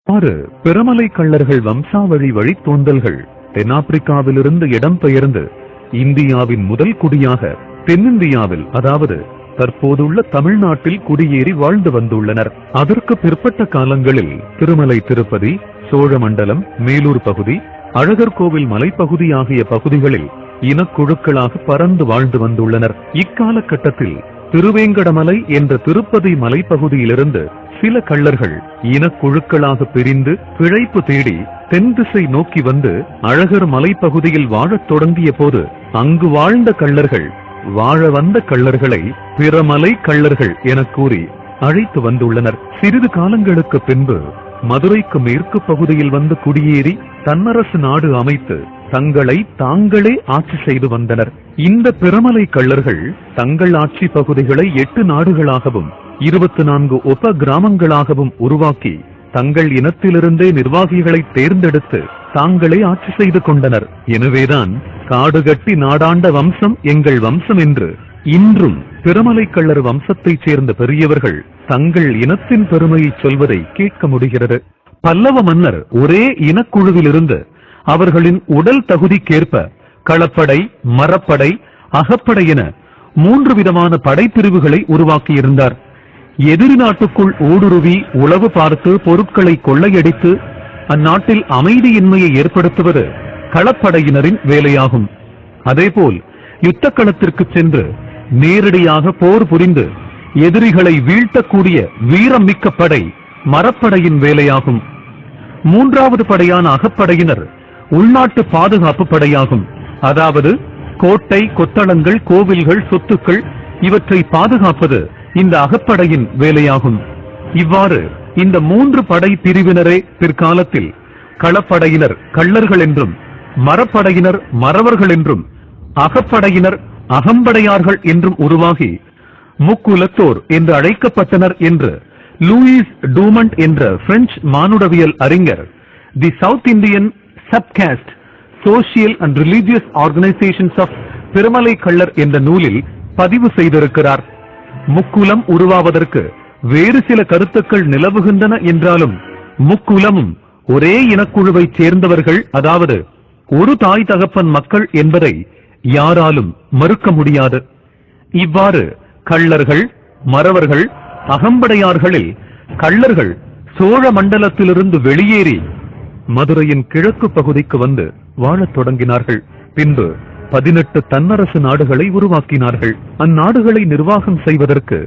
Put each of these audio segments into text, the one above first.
6. பிறமலை கள்ளர்கள் வம்சாவழி வழித்தோன்றல்கள் தென்னாப்பிரிக்காவிலிருந்து இடம்பெயர்ந்து இந்தியாவின் முதல் குடியாக தென்னிந்தியாவில், அதாவது தற்போதுள்ள தமிழ்நாட்டில் குடியேறி வாழ்ந்து வந்துள்ளனர். அதற்கு பிற்பட்ட காலங்களில் திருமலை திருப்பதி, சோழமண்டலம், மேலூர் பகுதி, அழகர் கோவில் மலைப்பகுதி ஆகிய பகுதிகளில் இனக்குழுக்களாக பறந்து வாழ்ந்து வந்துள்ளனர். இக்காலகட்டத்தில் திருவேங்கடமலை என்ற திருப்பதி மலைப்பகுதியிலிருந்து சில கள்ளர்கள் இனக்குழுக்களாக பிரிந்து பிழைப்பு தேடி தென் திசை நோக்கி வந்து அழகர் மலைப்பகுதியில் வாழத் தொடங்கிய போது அங்கு வாழ்ந்த கள்ளர்கள் வாழ வந்த கள்ளர்களை பிறமலை கள்ளர்கள் என கூறி அழைத்து வந்துள்ளனர். சிறிது காலங்களுக்கு பின்பு மதுரைக்கு மேற்கு பகுதியில் வந்து குடியேறி தன்னரசு நாடு அமைத்து தங்களை தாங்களே ஆட்சி செய்து வந்தனர். இந்த பிறமலை கள்ளர்கள் தங்கள் ஆட்சி பகுதிகளை 8 நாடுகளாகவும் 24 உப கிராமங்களாகவும் உருவாக்கி தங்கள் இனத்திலிருந்தே நிர்வாகிகளை தேர்ந்தெடுத்து தாங்களே ஆட்சி செய்து கொண்டனர். எனவேதான் காடு கட்டி நாடாண்ட வம்சம் எங்கள் வம்சம் என்று இன்றும் பிறமலை கள்ளர் வம்சத்தைச் சேர்ந்த பெரியவர்கள் தங்கள் இனத்தின் பெருமையை சொல்வதை கேட்க முடிகிறது. பல்லவ மன்னர் ஒரே இனக்குழுவிலிருந்து அவர்களின் உடல் தகுதிக்கேற்ப களப்படை, மரப்படை, அகப்படை என 3 விதமான படைப்பிரிவுகளை உருவாக்கியிருந்தார். எதிரி நாட்டுக்குள் ஊடுருவி உளவு பார்த்து பொருட்களை கொள்ளையடித்து அந்நாட்டில் அமைதியின்மையை ஏற்படுத்துவது களப்படையினரின் வேலையாகும். அதேபோல் யுத்த களத்திற்கு சென்று நேரடியாக போர் புரிந்து எதிரிகளை வீழ்த்தக்கூடிய வீரம் மிக்க படை மரப்படையின் வேலையாகும். 3வது படையான அகப்படையினர் உள்நாட்டு பாதுகாப்பு படையாகும். அதாவது கோட்டை, கொத்தளங்கள், கோவில்கள், சொத்துக்கள் இவற்றை பாதுகாப்பது இந்த அகப்படையின் வேலையாகும். இவ்வாறு இந்த 3 படை பிரிவினரே பிற்காலத்தில் களப்படையினர் கள்ளர்கள் என்றும், மரப்படையினர் மறவர்கள் என்றும், அகப்படையினர் அகம்படையார்கள் என்றும் உருவாகி முக்குலத்தோர் என்று அழைக்கப்பட்டனர் என்று லூயிஸ் டூமண்ட் என்ற பிரெஞ்சு மானுடவியல் அறிஞர் the south Indian subcaste social and religious organisations of Piramalai Kallar என்ற நூலில் பதிவு செய்திருக்கிறார். முக்குலம் உருவாவதற்கு வேறு சில கருத்துக்கள் நிலவுகின்றன என்றாலும் முக்குலமும் ஒரே இனக்குழுவைச் சேர்ந்தவர்கள், அதாவது ஒரு தாய் தகப்பன் மக்கள் என்பதை யாராலும் மறுக்க முடியாது. இவ்வாறு கள்ளர்கள், மறவர்கள், அகம்படையார்களில் கள்ளர்கள் சோழ மண்டலத்திலிருந்து வெளியேறி மதுரையின் கிழக்கு பகுதிக்கு வந்து வாழத் தொடங்கினார்கள். பின்பு 18 தன்னரசு நாடுகளை உருவாக்கினார்கள். அந்நாடுகளை நிர்வாகம் செய்வதற்கு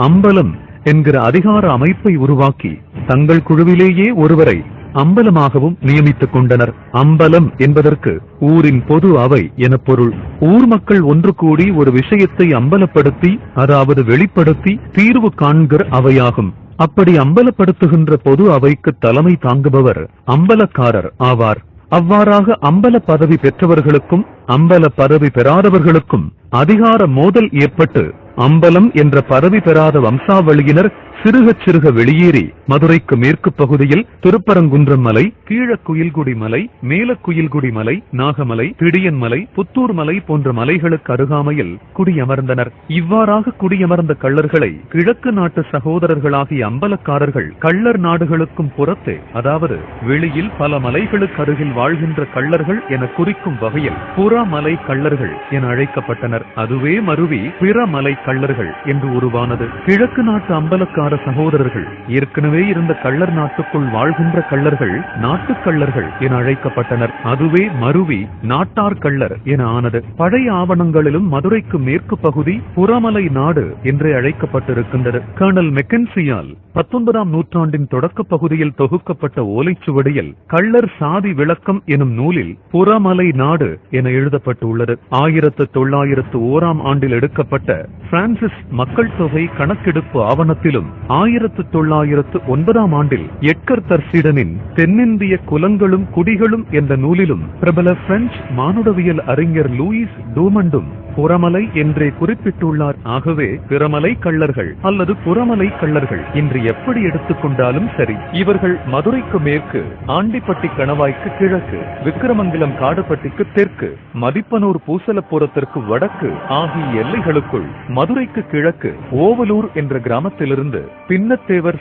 அம்பலம் என்கிற அதிகார அமைப்பை உருவாக்கி தங்கள் குழுவிலேயே ஒருவரை அம்பலமாகவும் நியமித்துக் கொண்டனர். அம்பலம் என்பதற்கு ஊரின் பொது அவை என பொருள். ஊர் மக்கள் ஒன்று கூடி ஒரு விஷயத்தை அம்பலப்படுத்தி, அதாவது வெளிப்படுத்தி தீர்வு காண்கிற அவையாகும். அப்படி அம்பலப்படுத்துகின்ற பொது அவைக்கு தலைமை தாங்குபவர் அம்பலக்காரர் ஆவார். அவ்வாறாக அம்பல பதவி பெற்றவர்களுக்கும் அம்பல பதவி பெறாதவர்களுக்கும் அதிகார மோதல் ஏற்பட்டு அம்பலம் என்ற பதவி பெறாத வம்சாவளியினர் சிறுக சிறுக வெளியேறி மதுரைக்கு மேற்கு பகுதியில் திருப்பரங்குன்றம் மலை, கீழ குயில்குடி மலை, மேல குயில்குடி மலை, நாகமலை, திடியன் மலை, புத்தூர் மலை போன்ற மலைகளுக்கு அருகாமையில் குடியமர்ந்தனர். இவ்வாறாக குடியமர்ந்த கள்ளர்களை கிழக்கு நாட்டு சகோதரர்களாகிய அம்பலக்காரர்கள் கள்ளர் நாடுகளுக்கும் புறத்தே, அதாவது வெளியில் பல மலைகளுக்கு அருகில் வாழ்கின்ற கள்ளர்கள் என குறிக்கும் வகையில் புறமலை கள்ளர்கள் என அழைக்கப்பட்டனர். அதுவே மருவி பிறமலை கள்ளர்கள் என்று உருவானது. கிழக்கு நாட்டு அம்பலக்கார சகோதரர்கள் ஏற்கனவே இருந்த கள்ளர் நாட்டுக்குள் வாழ்கின்ற கள்ளர்கள் நாட்டுக் கள்ளர்கள் என அழைக்கப்பட்டனர். அதுவே மருவி நாட்டார் கள்ளர் என ஆனது. பழைய ஆவணங்களிலும் மதுரைக்கு மேற்கு பகுதி புறமலை நாடு என்றே அழைக்கப்பட்டிருக்கின்றது. கர்னல் மெக்கன்சியால் 19ஆம் நூற்றாண்டின் தொடக்க பகுதியில் தொகுக்கப்பட்ட ஓலைச்சுவடியில் கள்ளர் சாதி விளக்கம் எனும் நூலில் புறமலை நாடு என எழுதப்பட்டுள்ளது. 1901ஆம் ஆண்டில் எடுக்கப்பட்ட பிரான்சிஸ் மக்கள் தொகை கணக்கெடுப்பு ஆவணத்திலும் 1909ஆம் ஆண்டில் எட்கர் தர்சீடனின் தென்னிந்திய குலங்களும் குடிகளும் என்ற நூலிலும் பிரபல பிரெஞ்சு மானுடவியல் அறிஞர் லூயிஸ் டூமண்டும் புறமலை என்றே குறிப்பிட்டுள்ளார். ஆகவே பிறமலை கள்ளர்கள் அல்லது புறமலை கள்ளர்கள் இன்று எப்படி எடுத்துக்கொண்டாலும் சரி, இவர்கள் மதுரைக்கு மேற்கு, ஆண்டிப்பட்டி கணவாய்க்கு கிழக்கு, விக்கிரமங்கலம் காடுபட்டிக்கு தெற்கு, மதிப்பனூர் பூசலப்புறத்திற்கு வடக்கு ஆகிய எல்லைகளுக்குள் மதுரைக்கு கிழக்கு ஓவலூர் என்ற கிராமத்திலிருந்து பின்னத்தேவர்